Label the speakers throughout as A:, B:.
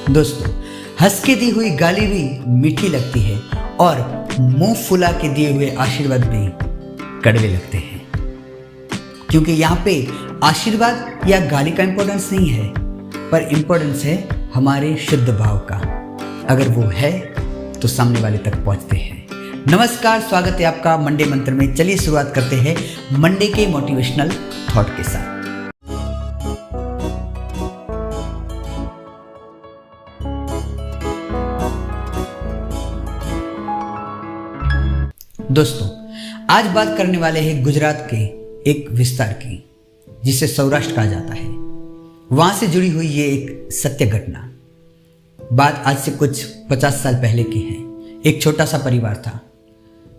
A: दोस्तों, हंस के दी हुई गाली भी मीठी लगती है और मुंह फुला के दिए हुए आशीर्वाद भी कड़वे लगते हैं। क्योंकि यहाँ पे आशीर्वाद या गाली का इंपॉर्टेंस नहीं है, पर इंपॉर्टेंस है हमारे शुद्ध भाव का। अगर वो है तो सामने वाले तक पहुंचते हैं। नमस्कार, स्वागत है आपका मंडे मंत्र में। चलिए शुरुआत करते हैं मंडे के मोटिवेशनल थॉट के साथ। दोस्तों, आज बात करने वाले हैं गुजरात के एक विस्तार की, जिसे सौराष्ट्र कहा जाता है। वहां से जुड़ी हुई ये एक सत्य घटना। बात आज से कुछ 50 साल पहले की है। एक छोटा सा परिवार था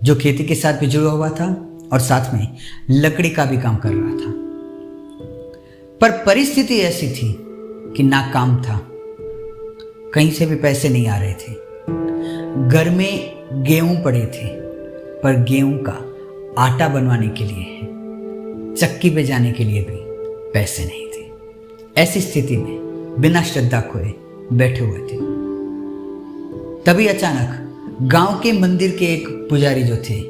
A: जो खेती के साथ भी जुड़ा हुआ था और साथ में लकड़ी का भी काम कर रहा था। पर परिस्थिति ऐसी थी कि ना काम था, कहीं से भी पैसे नहीं आ रहे थे। घर में गेहूं पड़े थे, पर गेहूं का आटा बनवाने के लिए, चक्की पे जाने के लिए भी पैसे नहीं थे। ऐसी स्थिति में बिना श्रद्धा खोए बैठे हुए थे। तभी अचानक गांव के मंदिर के एक पुजारी जो थे,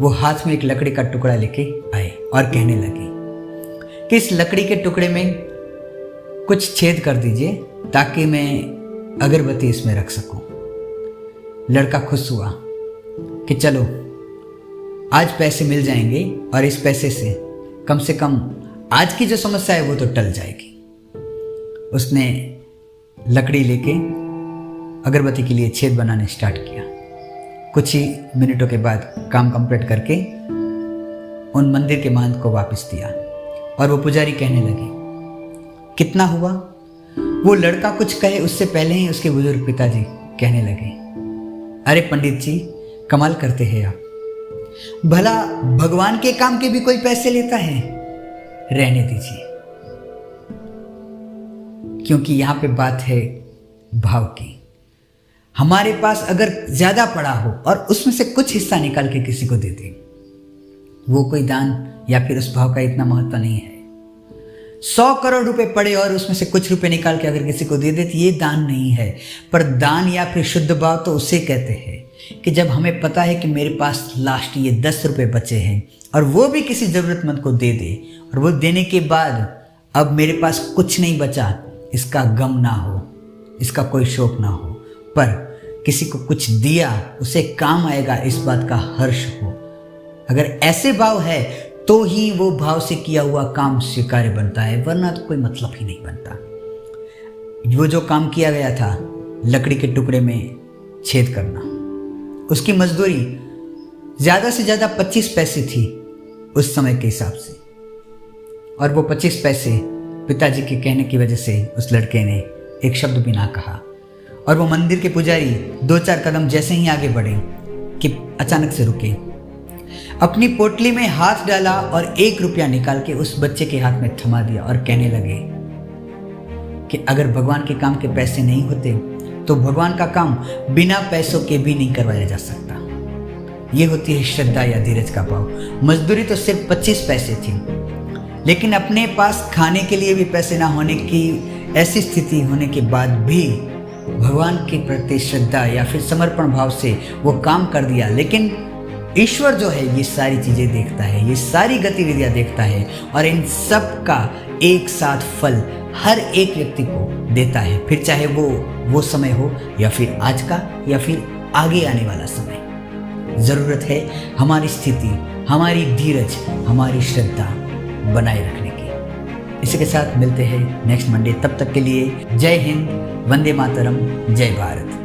A: वो हाथ में एक लकड़ी का टुकड़ा लेके आए और कहने लगे कि इस लकड़ी के टुकड़े में कुछ छेद कर दीजिए ताकि मैं अगरबत्ती इसमें रख सकूं। लड़का खुश हुआ कि चलो आज पैसे मिल जाएंगे और इस पैसे से कम आज की जो समस्या है वो तो टल जाएगी। उसने लकड़ी लेके अगरबत्ती के लिए छेद बनाने स्टार्ट किया। कुछ ही मिनटों के बाद काम कंप्लीट करके उन मंदिर के महंत को वापस दिया और वो पुजारी कहने लगे, कितना हुआ? वो लड़का कुछ कहे उससे पहले ही उसके बुजुर्ग पिताजी कहने लगे, अरे पंडित जी, कमाल करते हैं आप। भला भगवान के काम के भी कोई पैसे लेता है? रहने दीजिए, क्योंकि यहां पे बात है भाव की। हमारे पास अगर ज्यादा पड़ा हो और उसमें से कुछ हिस्सा निकाल के किसी को दे दें, वो कोई दान या फिर उस भाव का इतना महत्व नहीं है। 100 करोड़ रुपए पड़े और उसमें से कुछ रुपए निकाल के अगर किसी को दे देते, ये दान नहीं है। पर दान या फिर शुद्ध भाव तो उसे कहते हैं कि जब हमें पता है कि मेरे पास लास्ट ये 10 रुपए बचे हैं और वो भी किसी जरूरतमंद को दे दे, और वो देने के बाद अब मेरे पास कुछ नहीं बचा, इसका गम ना हो, इसका कोई शोक ना हो, पर किसी को कुछ दिया उसे काम आएगा, इस बात का हर्ष हो। अगर ऐसे भाव है तो ही वो भाव से किया हुआ काम स्वीकार्य बनता है, वरना तो कोई मतलब ही नहीं बनता। वो जो काम किया गया था, लकड़ी के टुकड़े में छेद करना, उसकी मजदूरी ज़्यादा से ज़्यादा 25 पैसे थी उस समय के हिसाब से। और वो 25 पैसे पिताजी के कहने की वजह से उस लड़के ने एक शब्द भी ना कहा। और वो मंदिर के पुजारी 2-4 कदम जैसे ही आगे बढ़े कि अचानक से रुके, अपनी पोटली में हाथ डाला और 1 रुपया निकाल के उस बच्चे के हाथ में थमा दिया और कहने लगे कि अगर भगवान के काम के पैसे नहीं होते तो भगवान का काम बिना पैसों के भी नहीं करवाया जा सकता। ये होती है श्रद्धा या धीरज का भाव। मजदूरी तो सिर्फ 25 पैसे थी, लेकिन अपने पास खाने के लिए भी पैसे ना होने की ऐसी स्थिति होने के बाद भी भगवान के प्रति श्रद्धा या फिर समर्पण भाव से वो काम कर दिया। लेकिन ईश्वर जो है ये सारी चीज़ें देखता है, ये सारी गतिविधियां देखता है और इन सब का एक साथ फल हर एक व्यक्ति को देता है, फिर चाहे वो समय हो या फिर आज का या फिर आगे आने वाला समय। ज़रूरत है हमारी स्थिति, हमारी धीरज, हमारी श्रद्धा बनाए रखने की। इसी के साथ मिलते हैं नेक्स्ट मंडे। तब तक के लिए जय हिंद, वंदे मातरम, जय भारत।